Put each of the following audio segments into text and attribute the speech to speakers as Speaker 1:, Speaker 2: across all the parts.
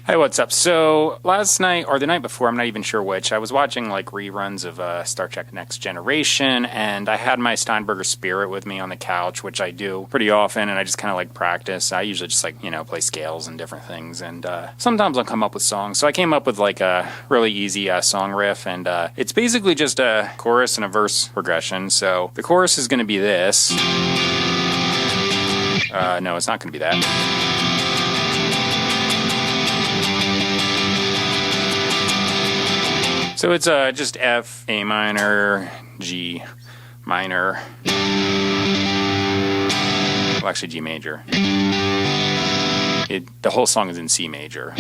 Speaker 1: Hey, what's up? So last night or the night before, I'm not even sure which, I was watching like reruns of Star Trek Next Generation, and I had my Steinberger Spirit with me on the couch, which I do pretty often, and I just kind of like practice. I usually just like, play scales and different things, and sometimes I'll come up with songs. So I came up with like a really easy song riff, and it's basically just a chorus and a verse progression. So the chorus is going to be this. No, it's not going to be that. So it's just F, A minor, G minor, well actually G major. The whole song is in C major.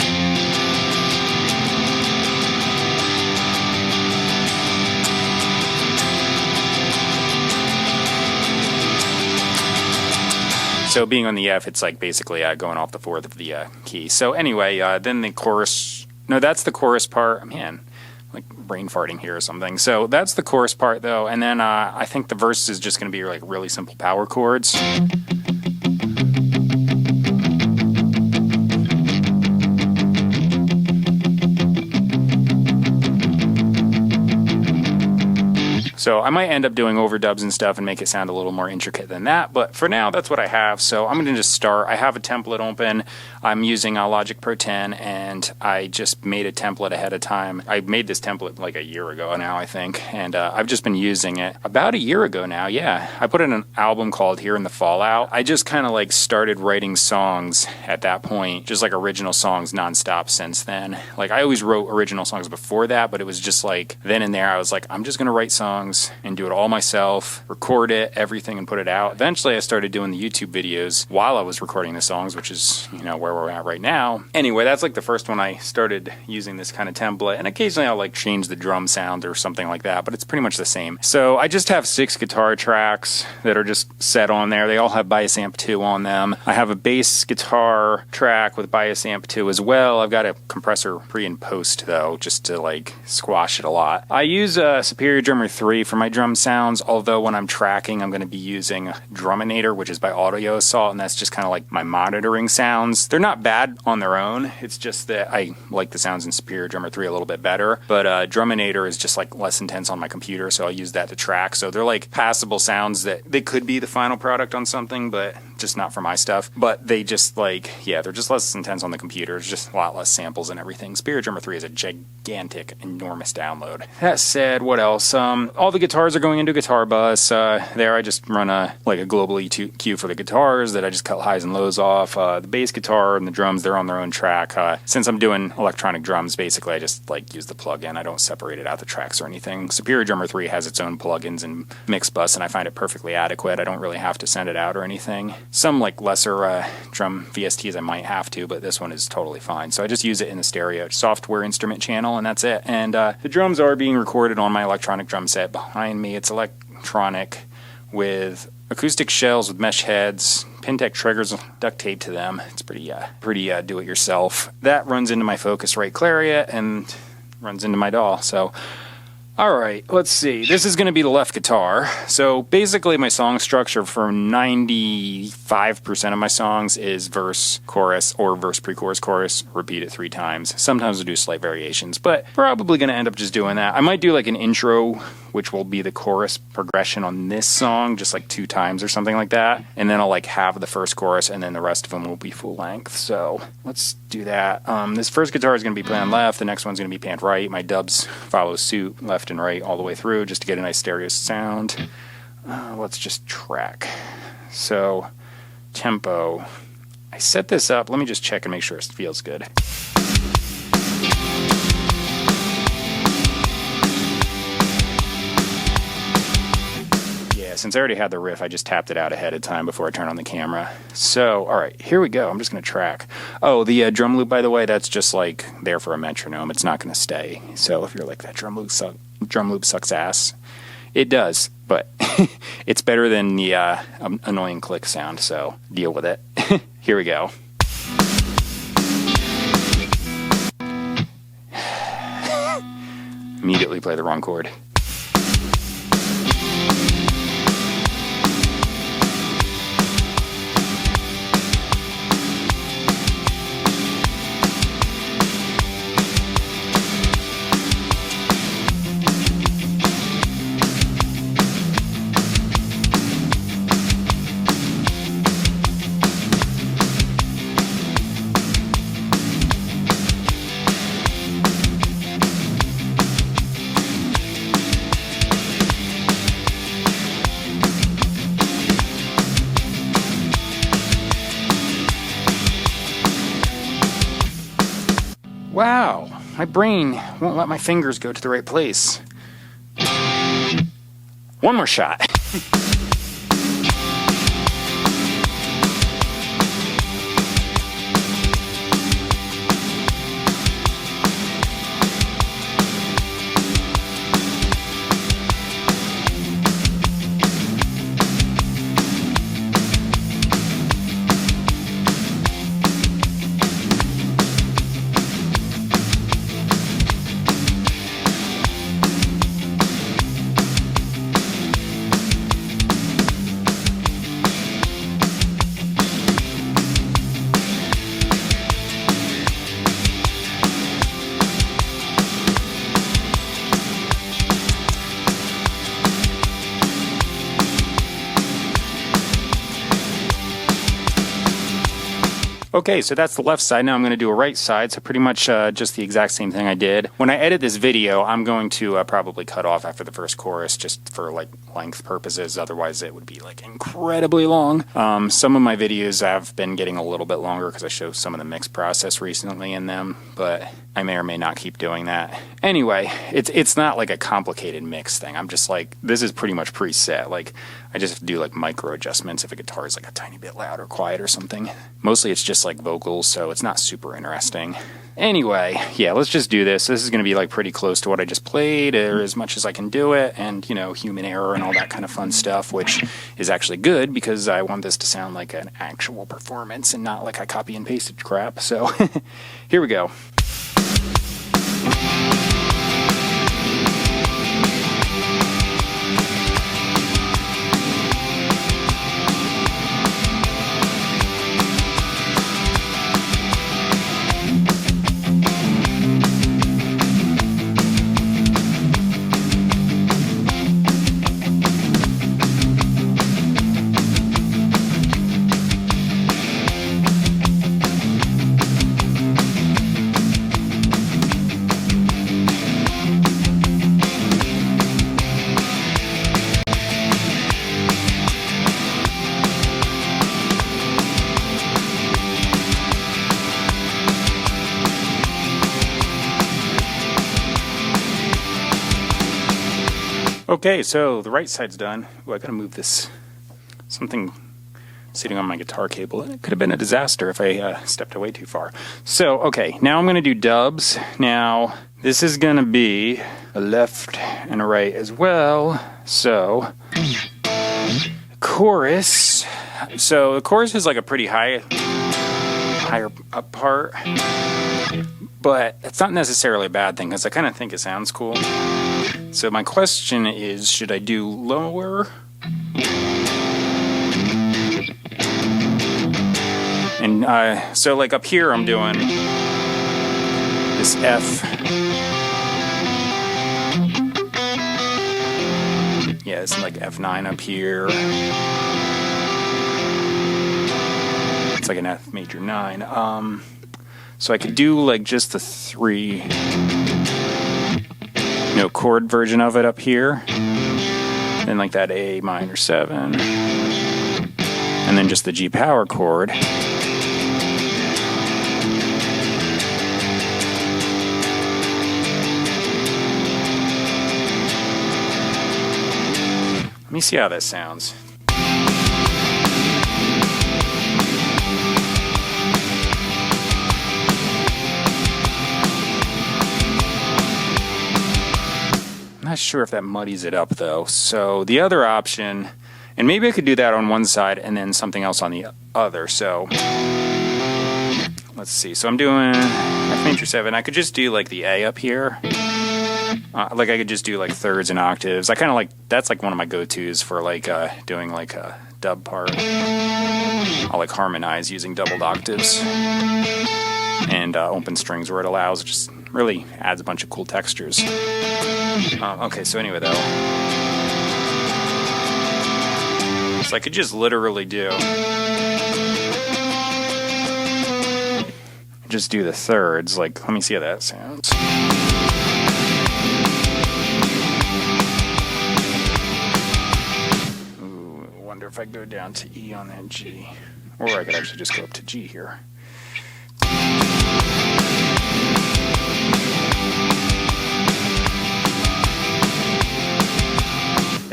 Speaker 1: So being on the F, it's like basically going off the fourth of the key. So anyway, then the chorus, no, that's the chorus part, man. Like brain farting here or something. So that's the chorus part though, and then I think the verse is just going to be like really simple power chords. So I might end up doing overdubs and stuff and make it sound a little more intricate than that, but for now that's what I have. So I'm going to just start. I have a template open. I'm using Logic Pro 10, and I just made a template ahead of time. I made this template like a year ago now, I think, and I've just been using it about a year ago now. Yeah, I put in an album called Here in the Fallout. I just kind of like started writing songs at that point, just like original songs nonstop since then. Like I always wrote original songs before that, but it was just like then and there I was like, I'm just going to write songs and do it all myself, record it, everything, and put it out. Eventually I started doing the YouTube videos while I was recording the songs, which is, where we're at right now. Anyway, that's like the first one I started using this kind of template, and occasionally I'll like change the drum sound or something like that, but it's pretty much the same. So I just have 6 guitar tracks that are just set on there. They all have Bias Amp 2 on them. I have a bass guitar track with Bias Amp 2 as well. I've got a compressor pre and post though, just to like squash it a lot. I use Superior Drummer 3 for my drum sounds, although when I'm tracking I'm going to be using Druminator, which is by Audio Assault, and that's just kind of like my monitoring sounds. They're not bad on their own, it's just that I like the sounds in Superior Drummer 3 a little bit better, but Druminator is just like less intense on my computer, so I'll use that to track. So they're like passable sounds that they could be the final product on something, but just not for my stuff. But they just like, yeah, they're just less intense on the computer. It's just a lot less samples and everything. Superior Drummer 3 is a gigantic, enormous download. That said, what else? All the guitars are going into Guitar Bus. There I just run a global EQ for the guitars that I just cut highs and lows off. The bass guitar and the drums, they're on their own track. Since I'm doing electronic drums, basically I just like use the plug-in. I don't separate it out the tracks or anything. Superior Drummer 3 has its own plugins and mix bus, and I find it perfectly adequate. I don't really have to send it out or anything. Some like lesser drum VSTs I might have to, but this one is totally fine. So I just use it in the stereo software instrument channel, and that's it. And the drums are being recorded on my electronic drum set behind me. It's electronic with acoustic shells with mesh heads, Pintec triggers, duct tape to them. It's pretty do-it-yourself. That runs into my Focusrite Clarinet and runs into my DAW. So, all right, let's see. This is going to be the left guitar. So basically my song structure for 95% of my songs is verse, chorus, or verse, pre-chorus, chorus, repeat it 3 times. Sometimes I'll do slight variations, but probably going to end up just doing that. I might do like an intro, which will be the chorus progression on this song, just like 2 times or something like that. And then I'll like have the first chorus, and then the rest of them will be full length. So let's do that. This first guitar is going to be panned left. The next one's going to be panned right. My dubs follow suit, left and right all the way through, just to get a nice stereo sound. Let's just track. So tempo. I set this up. Let me just check and make sure it feels good. Since I already had the riff, I just tapped it out ahead of time before I turned on the camera. So, all right, here we go. I'm just going to track. Oh, the drum loop, by the way, that's just like there for a metronome. It's not going to stay. So if you're like, that drum loop sucks ass, it does. But it's better than the annoying click sound, so deal with it. Here we go. Immediately play the wrong chord. Wow, my brain won't let my fingers go to the right place. One more shot. Okay, so that's the left side. Now I'm going to do a right side, so pretty much just the exact same thing I did. When I edit this video, I'm going to probably cut off after the first chorus just for like length purposes. Otherwise, it would be like incredibly long. Some of my videos have been getting a little bit longer because I show some of the mix process recently in them, but I may or may not keep doing that. Anyway, it's not like a complicated mix thing. I'm just like, this is pretty much preset. Like, I just have to do like micro adjustments if a guitar is like a tiny bit loud or quiet or something. Mostly it's just like vocals, so it's not super interesting. Anyway, yeah, let's just do this. This is going to be like pretty close to what I just played, or as much as I can do it, and, you know, human error and all that kind of fun stuff, which is actually good because I want this to sound like an actual performance and not like I copy and pasted crap. So here we go. Okay, so the right side's done. Ooh, I gotta move this. Something sitting on my guitar cable. It could have been a disaster if I stepped away too far. So, okay, now I'm gonna do dubs. Now, this is gonna be a left and a right as well. So, chorus. So the chorus is like a pretty higher up part, but it's not necessarily a bad thing because I kind of think it sounds cool. So my question is, should I do lower? And so like up here I'm doing this F. Yeah, it's like F9 up here. It's like an F major 9. So I could do like just the 3 chord version of it up here, then like that A minor 7, and then just the G power chord. Let me see how that sounds. Not sure if that muddies it up though. So the other option, and maybe I could do that on one side and then something else on the other. So let's see. So I'm doing F major 7. I could just do like the A up here. Like I could just do like thirds and octaves. I kind of like, that's like one of my go-tos for like doing like a dub part. I'll like harmonize using doubled octaves and open strings where it allows. It just really adds a bunch of cool textures. Okay, so anyway though, so I could just literally just do the thirds. Like, let me see how that sounds. Ooh, I wonder if I go down to E on that G, or I could actually just go up to G here.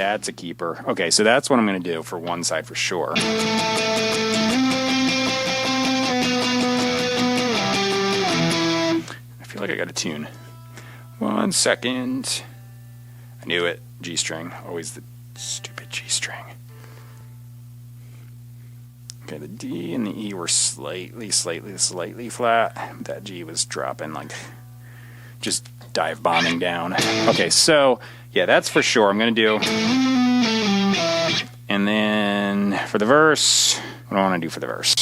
Speaker 1: That's a keeper. Okay, so that's what I'm going to do for one side for sure. I feel like I got a tune. 1 second. I knew it. G string. Always the stupid G string. Okay, the D and the E were slightly flat. That G was dropping, like, just dive bombing down. Okay, so, yeah, that's for sure. I'm going to do. And then for the verse, what do I want to do for the verse?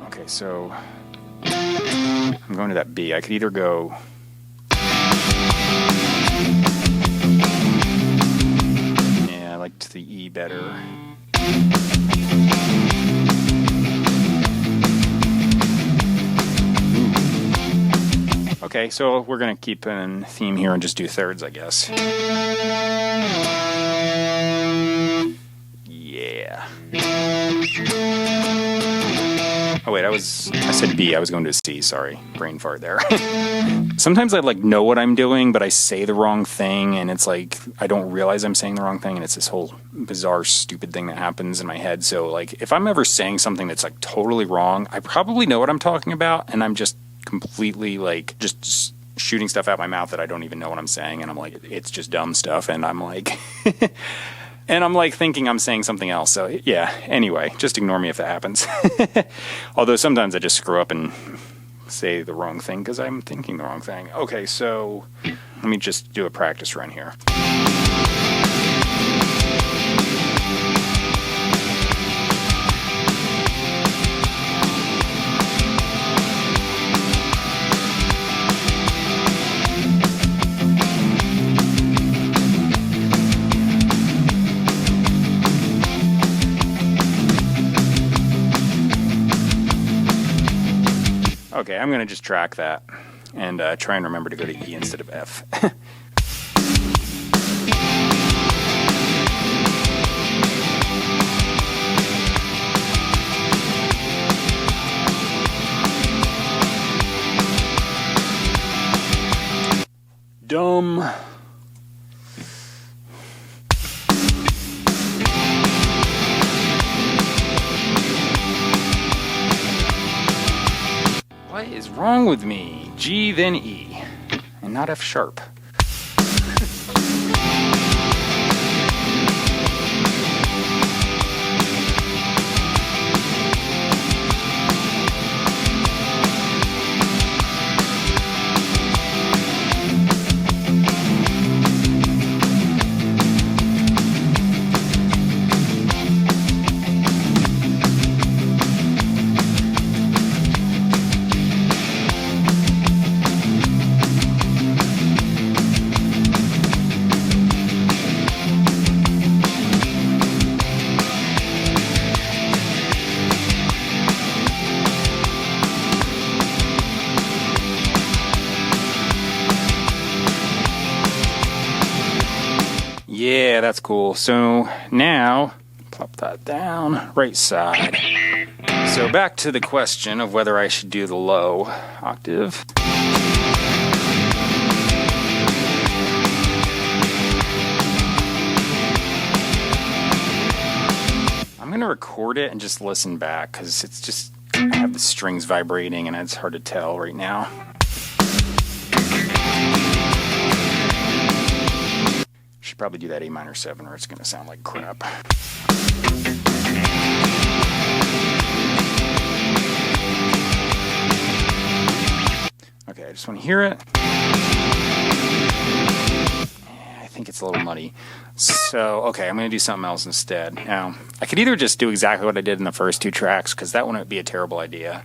Speaker 1: Okay, so I'm going to that B. I could either go. Yeah, I like to the E better. Okay, so we're going to keep a theme here and just do thirds, I guess. Yeah. Oh wait, I said B, I was going to C, sorry. Brain fart there. Sometimes I know what I'm doing, but I say the wrong thing, and it's like, I don't realize I'm saying the wrong thing, and it's this whole bizarre, stupid thing that happens in my head. So if I'm ever saying something that's totally wrong, I probably know what I'm talking about, and I'm just completely just shooting stuff out my mouth that I don't even know what I'm saying, and I'm like, it's just dumb stuff, and I'm like and I'm thinking I'm saying something else. So yeah, anyway, just ignore me if that happens. Although sometimes I just screw up and say the wrong thing because I'm thinking the wrong thing. Okay, so let me just do a practice run here. Okay, I'm going to just track that and try and remember to go to E instead of F. Dumb. What is wrong with me? G, then E, and not F sharp. Yeah, that's cool. So now, plop that down, right side. So back to the question of whether I should do the low octave. I'm going to record it and just listen back because it's just, I have the strings vibrating and it's hard to tell right now. Should probably do that A minor 7 or it's going to sound like crap. Okay, I just want to hear it. I think it's a little muddy. So, okay, I'm going to do something else instead. Now, I could either just do exactly what I did in the first two tracks, because that wouldn't be a terrible idea.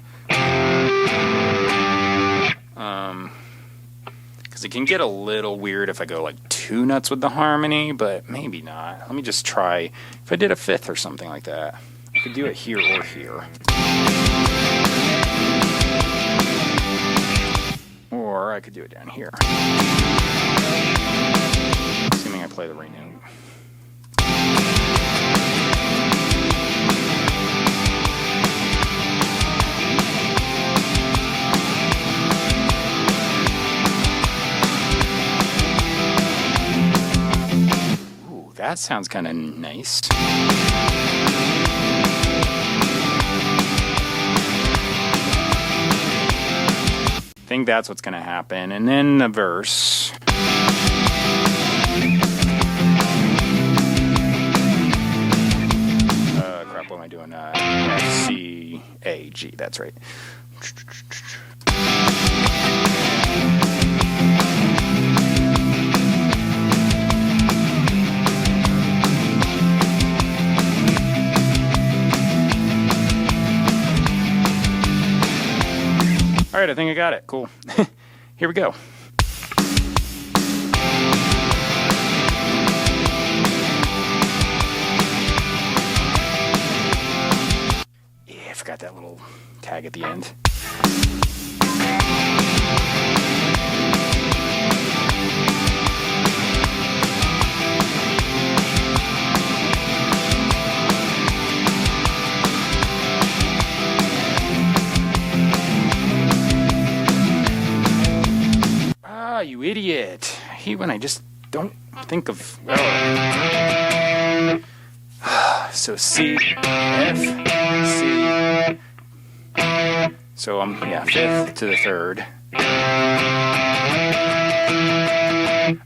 Speaker 1: Because it can get a little weird if I go two nuts with the harmony, but maybe not. Let me just try. If I did a fifth or something like that, I could do it here or here. Or I could do it down here. Assuming I play the right note. that sounds kind of nice. I think that's what's going to happen. And then the verse. Crap, what am I doing? F, C, A, G. That's right. All right, I think I got it. Cool. Here we go. Yeah, I forgot that little tag at the end. You idiot. I hate when I just don't think of... So C, F, C. So I'm, fifth to the third.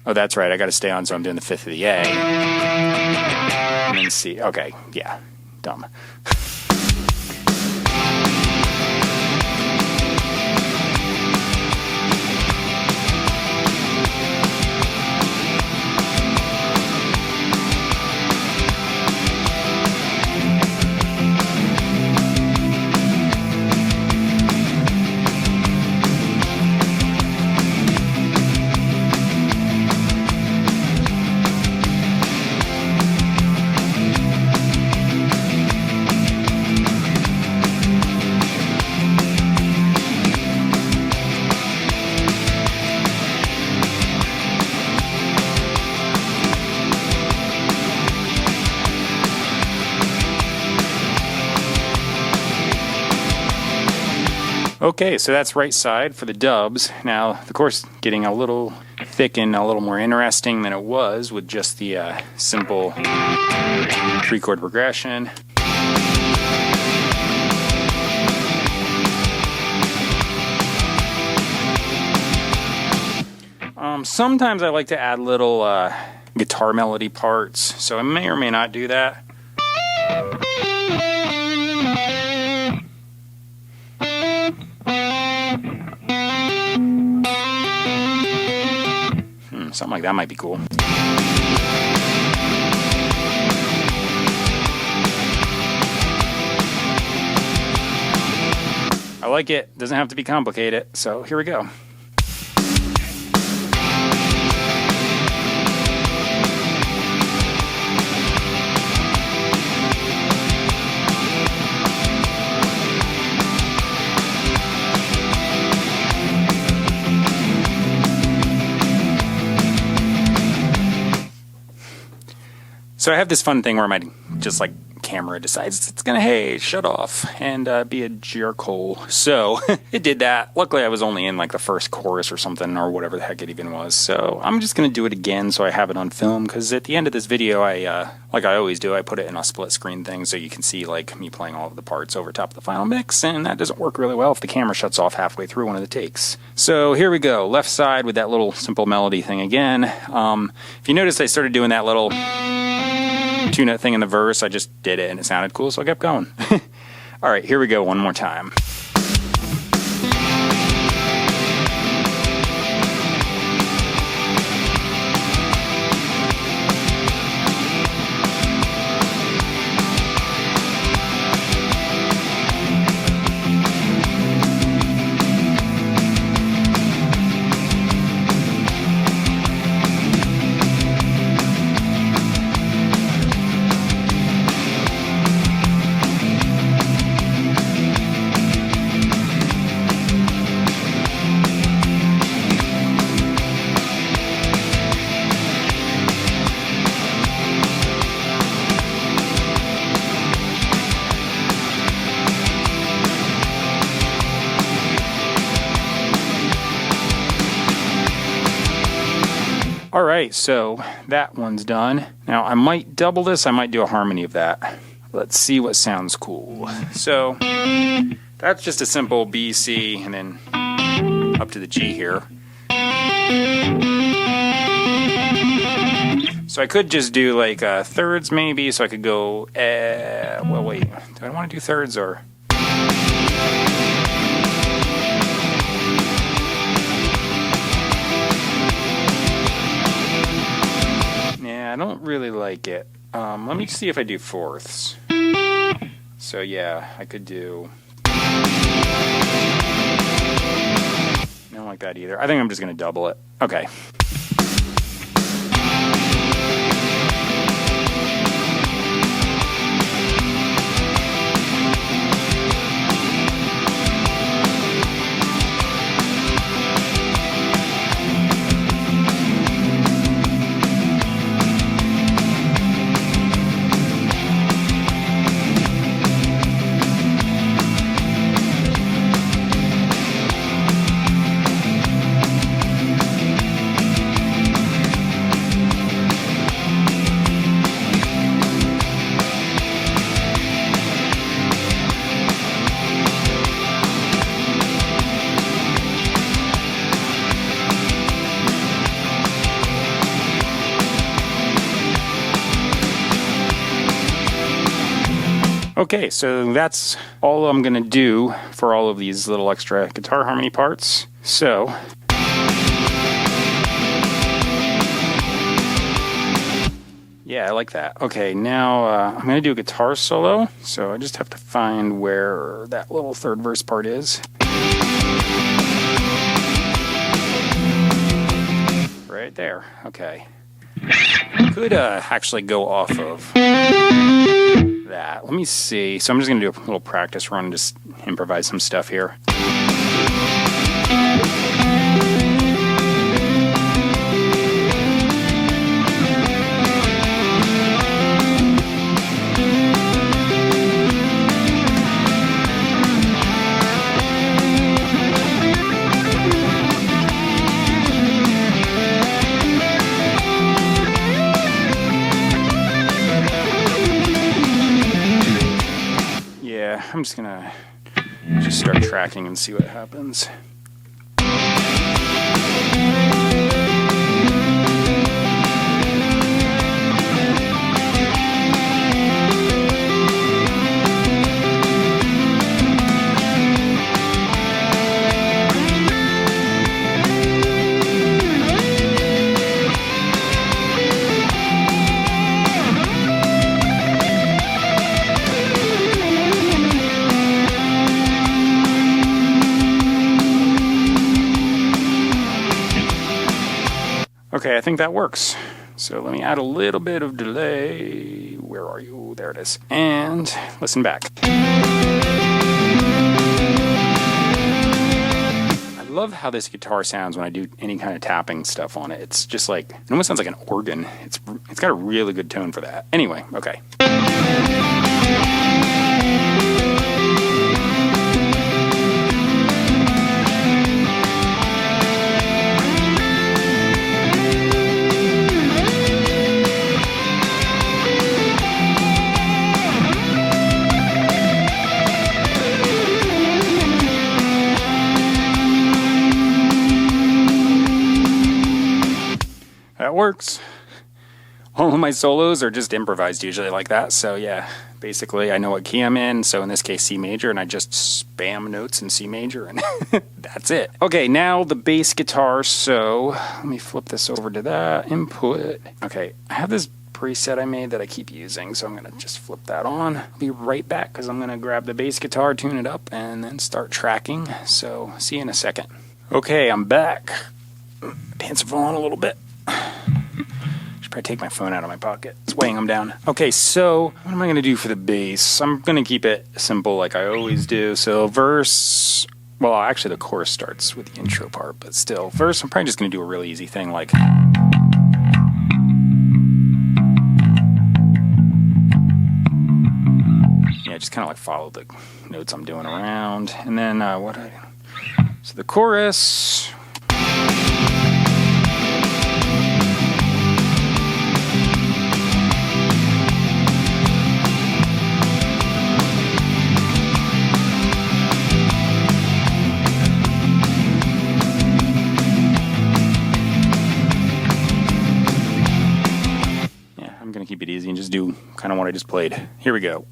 Speaker 1: Oh, that's right. I got to stay on, so I'm doing the fifth of the A. And then C. Okay, yeah. Dumb. Okay, so that's right side for the dubs. Now, of course, getting a little thick and a little more interesting than it was with just the simple 3-chord progression. Sometimes I like to add little guitar melody parts, so I may or may not do that. Something like that might be cool. I like it. Doesn't have to be complicated. So here we go. So I have this fun thing where my just like camera decides it's gonna, hey, shut off and be a jerkhole. So it did that. Luckily I was only in like the first chorus or something, or whatever the heck it even was. So I'm just gonna do it again so I have it on film, because at the end of this video I like I always do, I put it in a split screen thing so you can see like me playing all of the parts over top of the final mix, and that doesn't work really well if the camera shuts off halfway through one of the takes. So here we go, left side with that little simple melody thing again. If you notice, I started doing that little two-note thing in the verse. I just did it and it sounded cool, so I kept going. All right, here we go one more time. All right, so that one's done. Now I might double this. I might do a harmony of that. Let's see what sounds cool. So that's just a simple B, C, and then up to the G here. So I could just do like thirds maybe. So I could go, well, wait. Do I want to do thirds or? Yeah, I don't really like it. Let me see if I do fourths. So yeah, I could do... I don't like that either. I think I'm just going to double it. Okay. Okay, so that's all I'm going to do for all of these little extra guitar harmony parts. So, yeah, I like that. Okay, now I'm going to do a guitar solo. So I just have to find where that little third verse part is. Right there. Okay. Could actually go off of that. Let me see. So I'm just going to do a little practice run and just improvise some stuff here. I'm just gonna start tracking and see what happens. Okay, I think that works. So let me add a little bit of delay. Where are you? There it is. And listen back. I love how this guitar sounds when I do any kind of tapping stuff on it. It's just like, it almost sounds like an organ. It's got a really good tone for that. Anyway, okay. That works. All of my solos are just improvised usually like that. So yeah, basically I know what key I'm in. So in this case, C major, and I just spam notes in C major and that's it. Okay, now the bass guitar. So let me flip this over to that input. Okay, I have this preset I made that I keep using. So I'm going to just flip that on. I'll be right back because I'm going to grab the bass guitar, tune it up, and then start tracking. So see you in a second. Okay, I'm back. Pants are falling a little bit. Should probably take my phone out of my pocket. It's weighing them down. Okay, so what am I going to do for the bass? I'm going to keep it simple like I always do. So verse, well, actually the chorus starts with the intro part, but still. Verse, I'm probably just going to do a really easy thing like... Yeah, just kind of like follow the notes I'm doing around. And then so the chorus... just do kind of what I just played. Here we go.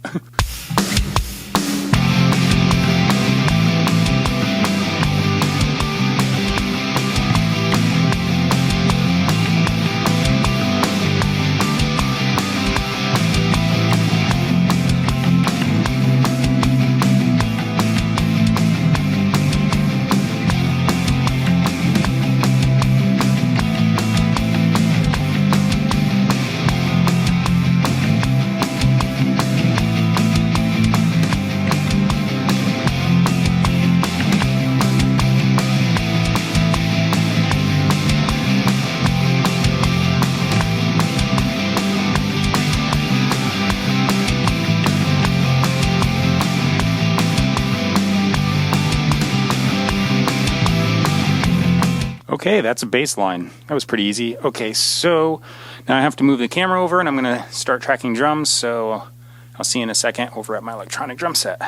Speaker 1: Okay, that's a bass line. That was pretty easy. Okay, so now I have to move the camera over and I'm going to start tracking drums, so I'll see you in a second over at my electronic drum set.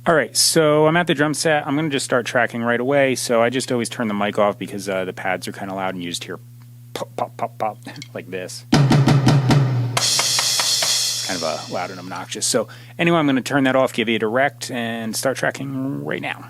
Speaker 1: Alright, so I'm at the drum set. I'm going to just start tracking right away, so I just always turn the mic off because the pads are kind of loud and you just hear pop, pop, pop, pop, like this. Kind of loud and obnoxious. So anyway, I'm going to turn that off, give you a direct, and start tracking right now.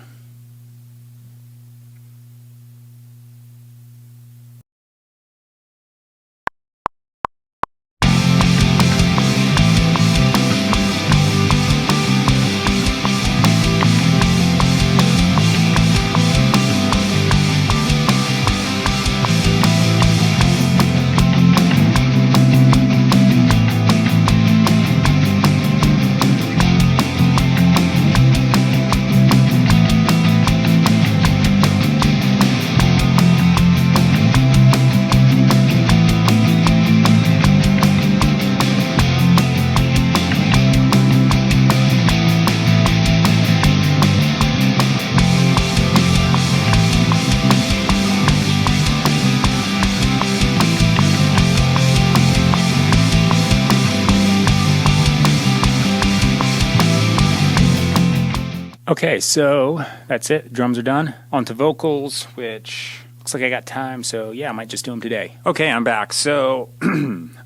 Speaker 1: Okay, so that's it. Drums are done. On to vocals, which looks like I got time, so yeah, I might just do them today. Okay, I'm back. So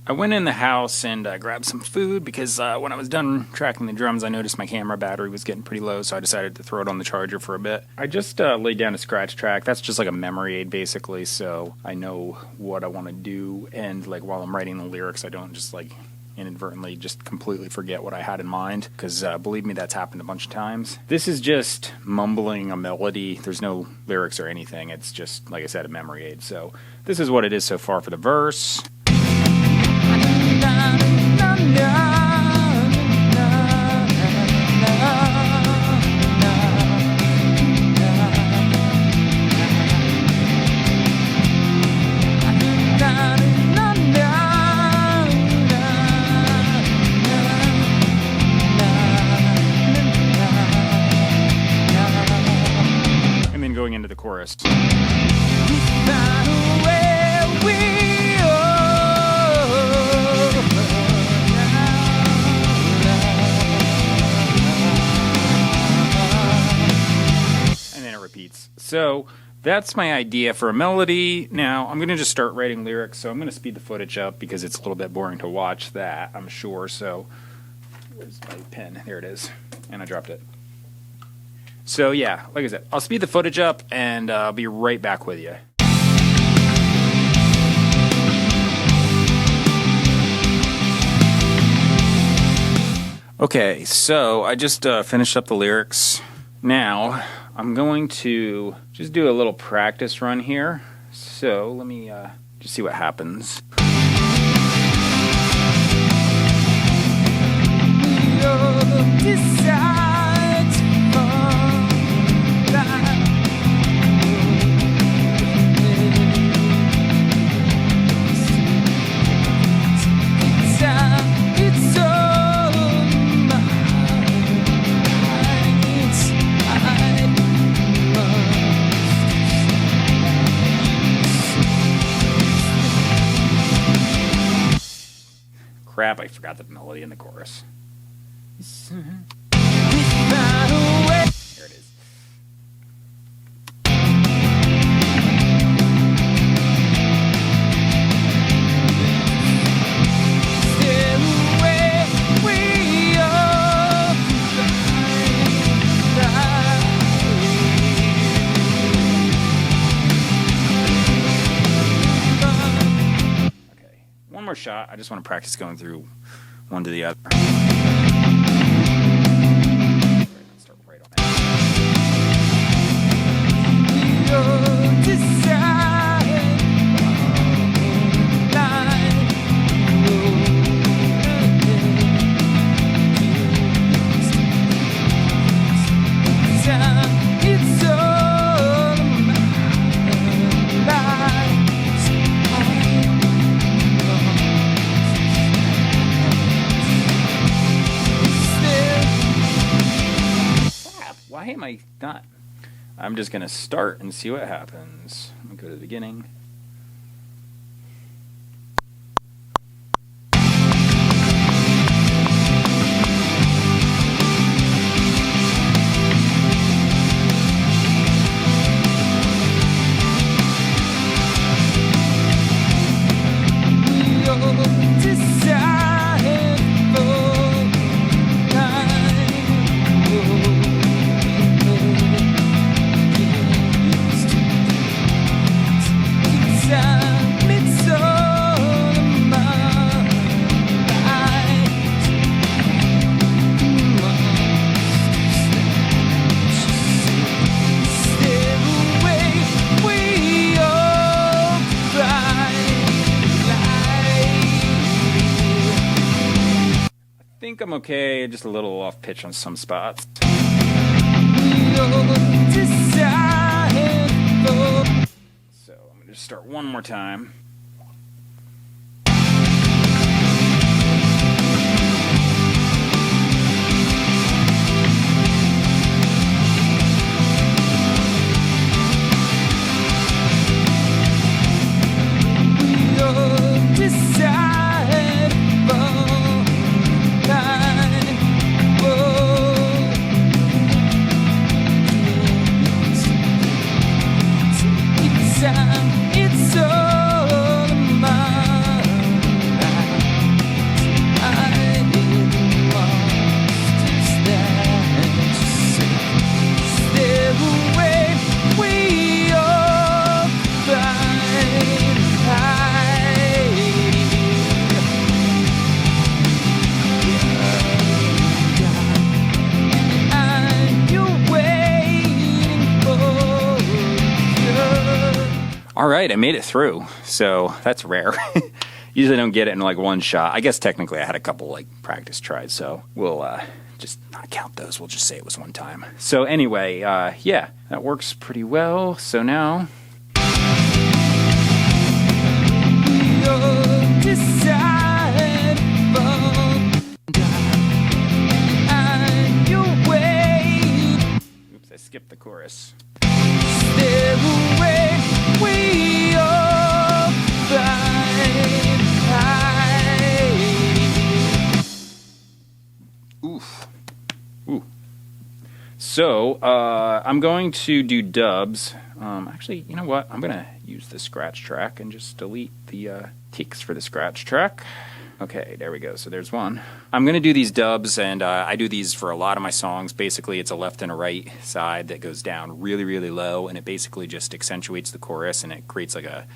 Speaker 1: I went in the house and grabbed some food because when I was done tracking the drums, I noticed my camera battery was getting pretty low, so I decided to throw it on the charger for a bit. I just laid down a scratch track. That's just like a memory aid, basically, so I know what I want to do, and like while I'm writing the lyrics, I don't just like inadvertently just completely forget what I had in mind, because believe me, that's happened a bunch of times. This is just mumbling a melody. There's no lyrics or anything. It's just, like I said, a memory aid. So this is what it is so far for the verse. Going into the chorus. And then it repeats. So that's my idea for a melody. Now I'm going to just start writing lyrics, so I'm going to speed the footage up because it's a little bit boring to watch that, I'm sure. So where's my pen? There it is. And I dropped it. So yeah, like I said, I'll speed the footage up and I'll be right back with you. Okay, so I just finished up the lyrics. Now, I'm going to just do a little practice run here. So let me just see what happens. Crap, I forgot the melody in the chorus. Here it is. more shot. I just want to practice going through one to the other. Start right on Why am I not? I'm just going to start and see what happens. I'm going to go to the beginning. I think I'm okay, just a little off pitch on some spots. So I'm going to just start one more time. All right, I made it through, so that's rare. Usually I don't get it in like one shot. I guess technically I had a couple like practice tries, so we'll just not count those. We'll just say it was one time. So anyway, yeah, that works pretty well. So now... Oops, I skipped the chorus. Oof. Ooh. So, I'm going to do dubs. Actually, you know what? I'm going to use the scratch track and just delete the ticks for the scratch track. Okay, there we go. So there's one. I'm going to do these dubs, and I do these for a lot of my songs. Basically, it's a left and a right side that goes down really, really low, and it basically just accentuates the chorus, and it creates like a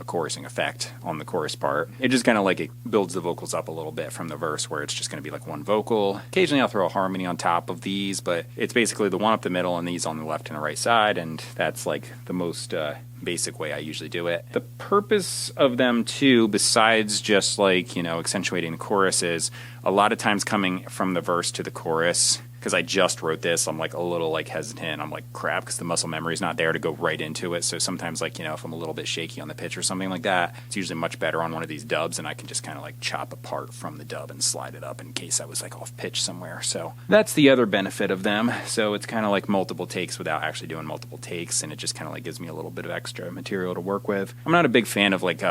Speaker 1: chorusing effect on the chorus part. It just kind of like it builds the vocals up a little bit from the verse, where it's just going to be like one vocal. Occasionally, I'll throw a harmony on top of these, but it's basically the one up the middle and these on the left and the right side, and that's like the most... basic way I usually do it. The purpose of them too, besides just like, you know, accentuating the chorus, is a lot of times coming from the verse to the chorus. Because I just wrote this, I'm like a little like hesitant. I'm like crap, because the muscle memory is not there to go right into it. So sometimes, like, you know, if I'm a little bit shaky on the pitch or something like that, it's usually much better on one of these dubs, and I can just kind of like chop apart from the dub and slide it up in case I was like off pitch somewhere. So that's the other benefit of them. So it's kind of like multiple takes without actually doing multiple takes, and it just kind of like gives me a little bit of extra material to work with. I'm not a big fan of like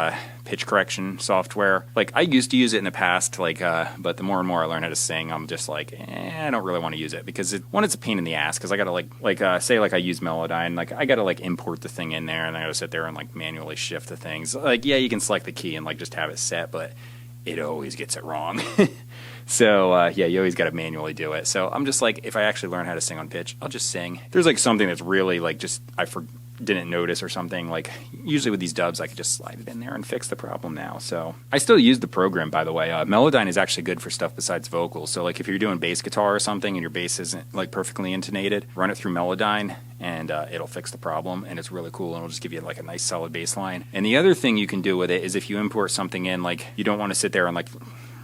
Speaker 1: pitch correction software. Like I used to use it in the past, like, but the more and more I learn how to sing, I'm just like, I don't really want to use it, because it's a pain in the ass, because I gotta say like I use Melodyne, like I gotta like import the thing in there, and I gotta sit there and like manually shift the things. Like, yeah, you can select the key and like just have it set, but it always gets it wrong. So yeah, you always gotta manually do it. So I'm just like, if I actually learn how to sing on pitch, I'll just sing. If there's like something that's really like just didn't notice or something, like usually with these dubs I could just slide it in there and fix the problem now. So I still use the program, by the way. Melodyne is actually good for stuff besides vocals. So like if you're doing bass guitar or something and your bass isn't like perfectly intonated, run it through Melodyne and it'll fix the problem, and it's really cool, and it'll just give you like a nice solid bass line. And the other thing you can do with it is if you import something in, like you don't want to sit there and like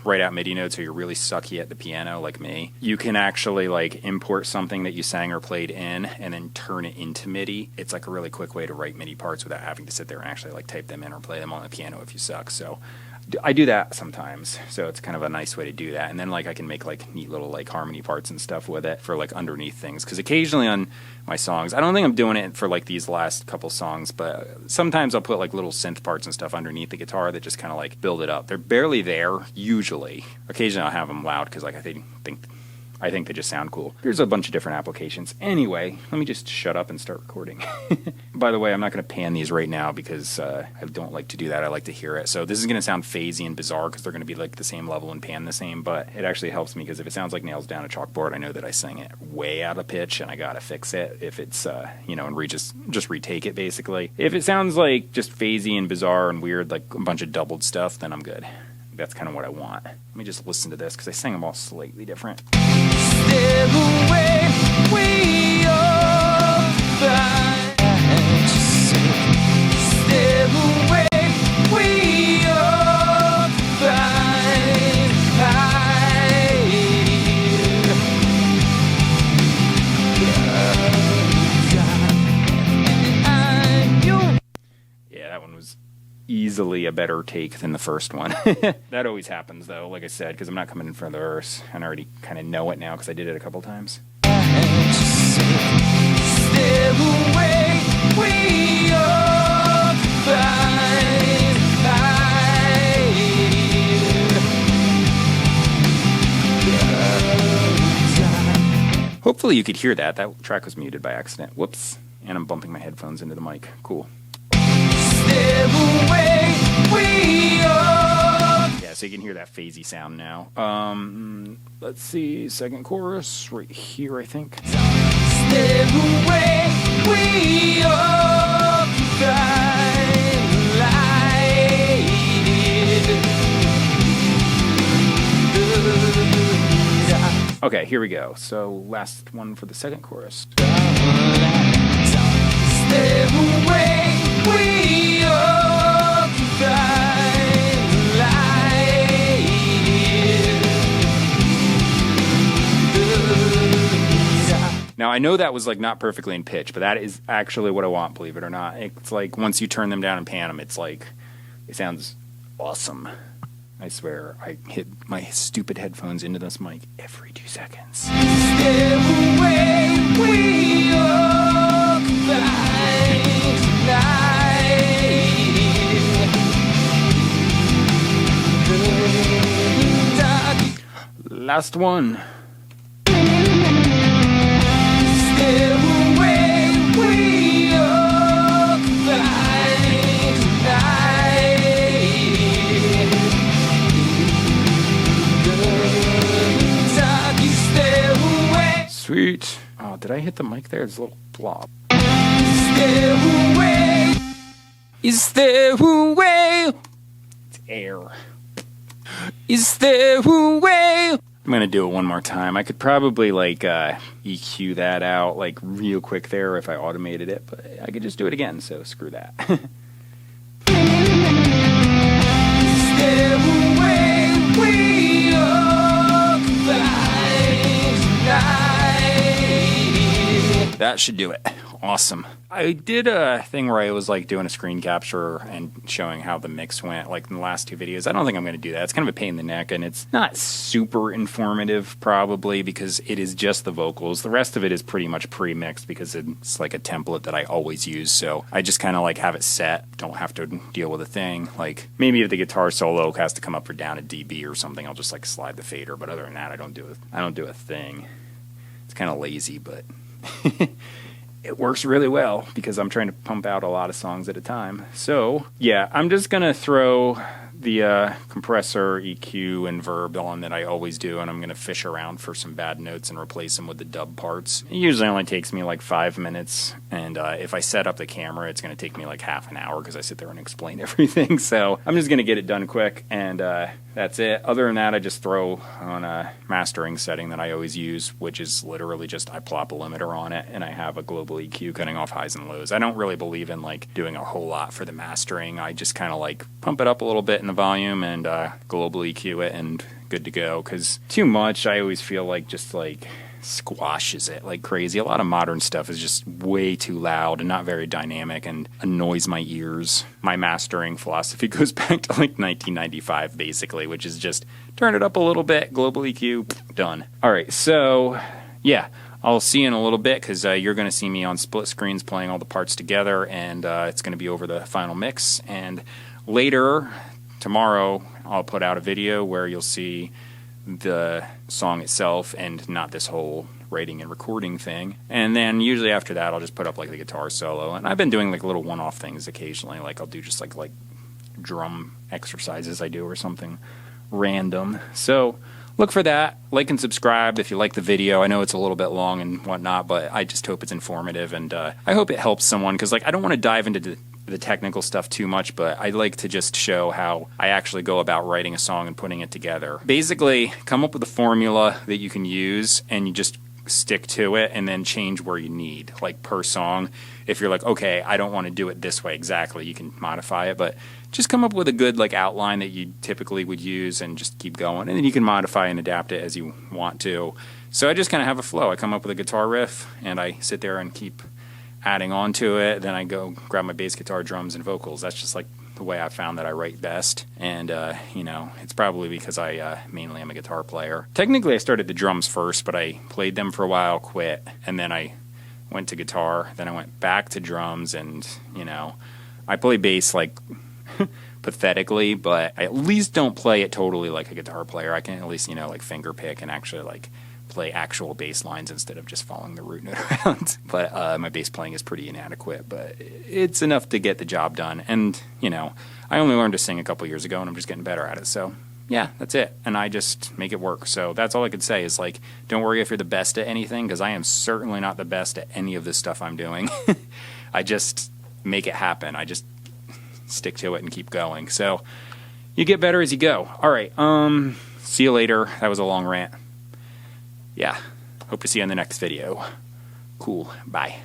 Speaker 1: write out MIDI notes or you're really sucky at the piano like me, you can actually like import something that you sang or played in and then turn it into MIDI. It's like a really quick way to write MIDI parts without having to sit there and actually like type them in or play them on the piano if you suck. So I do that sometimes, so it's kind of a nice way to do that. And then like I can make like neat little like harmony parts and stuff with it for like underneath things, because occasionally on my songs, I don't think I'm doing it for like these last couple songs, but sometimes I'll put like little synth parts and stuff underneath the guitar that just kind of like build it up. They're barely there usually. Occasionally I'll have them loud because like I think they just sound cool. Here's a bunch of different applications. Anyway, let me just shut up and start recording. By the way, I'm not going to pan these right now because I don't like to do that. I like to hear it. So this is going to sound phasey and bizarre because they're going to be like the same level and pan the same, but it actually helps me because if it sounds like nails down a chalkboard, I know that I sang it way out of pitch and I got to fix it if it's, and just retake it basically. If it sounds like just phasey and bizarre and weird, like a bunch of doubled stuff, then I'm good. That's kind of what I want. Let me just listen to this because I sang them all slightly different. Step away, we are fine. Step away, we are fine. Yeah, that one was easily a better take than the first one. That always happens though, like I said, because I'm not coming in for the verse and I already kind of know it now because I did it a couple times. Step away, we are fine. Hopefully you could hear that. That track was muted by accident. Whoops. And I'm bumping my headphones into the mic. Cool. Yeah, so you can hear that phasey sound now. Let's see, second chorus right here, I think. Step away, we okay, here we go. So last one for the second chorus. Step away, we Now I know that was like not perfectly in pitch, but that is actually what I want, believe it or not. It's like once you turn them down and pan them, it's like it sounds awesome. I swear, I hit my stupid headphones into this mic every 2 seconds. Step away, we last one. Step away, we are flying tonight. Sweet. Oh, did I hit the mic there? There's a little blob. Step away. Is there a way? It's air. Is there a way? I'm going to do it one more time. I could probably like EQ that out like real quick there if I automated it, but I could just do it again, so screw that. Step away, we are flying tonight. That should do it. Awesome. I did a thing where I was like doing a screen capture and showing how the mix went like in the last two videos. I don't think I'm going to do that. It's kind of a pain in the neck and it's not super informative probably because it is just the vocals. The rest of it is pretty much pre-mixed because it's like a template that I always use. So I just kind of like have it set. Don't have to deal with a thing. Like maybe if the guitar solo has to come up or down a dB or something, I'll just like slide the fader. But other than that, I don't do a thing. It's kind of lazy, but it works really well because I'm trying to pump out a lot of songs at a time. So, yeah, I'm just going to throw the compressor, EQ, and verb on that I always do, and I'm going to fish around for some bad notes and replace them with the dub parts. It usually only takes me like 5 minutes, and if I set up the camera, it's going to take me like half an hour because I sit there and explain everything. So I'm just going to get it done quick, and that's it. Other than that, I just throw on a mastering setting that I always use, which is literally just I plop a limiter on it, and I have a global EQ cutting off highs and lows. I don't really believe in like doing a whole lot for the mastering. I just kind of like pump it up a little bit in the volume and global EQ it, and good to go. Because too much, I always feel like just like squashes it like crazy. A lot of modern stuff is just way too loud and not very dynamic and annoys my ears. My mastering philosophy goes back to like 1995 basically, which is just turn it up a little bit, global EQ, done. All right, so yeah, I'll see you in a little bit because you're going to see me on split screens playing all the parts together, and it's going to be over the final mix. And later, tomorrow, I'll put out a video where you'll see the song itself and not this whole writing and recording thing. And then usually after that, I'll just put up like the guitar solo. And I've been doing like little one-off things occasionally. Like I'll do just like drum exercises I do or something random. So look for that. Like and subscribe if you like the video. I know it's a little bit long and whatnot, but I just hope it's informative, and I hope it helps someone, because like I don't want to dive into the technical stuff too much, but I like to just show how I actually go about writing a song and putting it together. Basically, come up with a formula that you can use, and you just stick to it and then change where you need, like per song. If you're like, okay, I don't want to do it this way exactly, you can modify it, but just come up with a good like outline that you typically would use and just keep going, and then you can modify and adapt it as you want to. So I just kind of have a flow. I come up with a guitar riff and I sit there and keep adding on to it. Then I go grab my bass guitar, drums, and vocals. That's just like the way I found that I write best. And, you know, it's probably because I mainly am a guitar player. Technically, I started the drums first, but I played them for a while, quit, and then I went to guitar. Then I went back to drums, and, you know, I play bass like pathetically, but I at least don't play it totally like a guitar player. I can at least, you know, like finger pick and actually like play actual bass lines instead of just following the root note around. But my bass playing is pretty inadequate, but it's enough to get the job done. And, you know, I only learned to sing a couple years ago, and I'm just getting better at it. So, yeah, that's it. And I just make it work. So that's all I could say is, like, don't worry if you're the best at anything, because I am certainly not the best at any of this stuff I'm doing. I just make it happen. I just stick to it and keep going. So you get better as you go. All right. See you later. That was a long rant. Yeah, hope to see you in the next video. Cool, bye.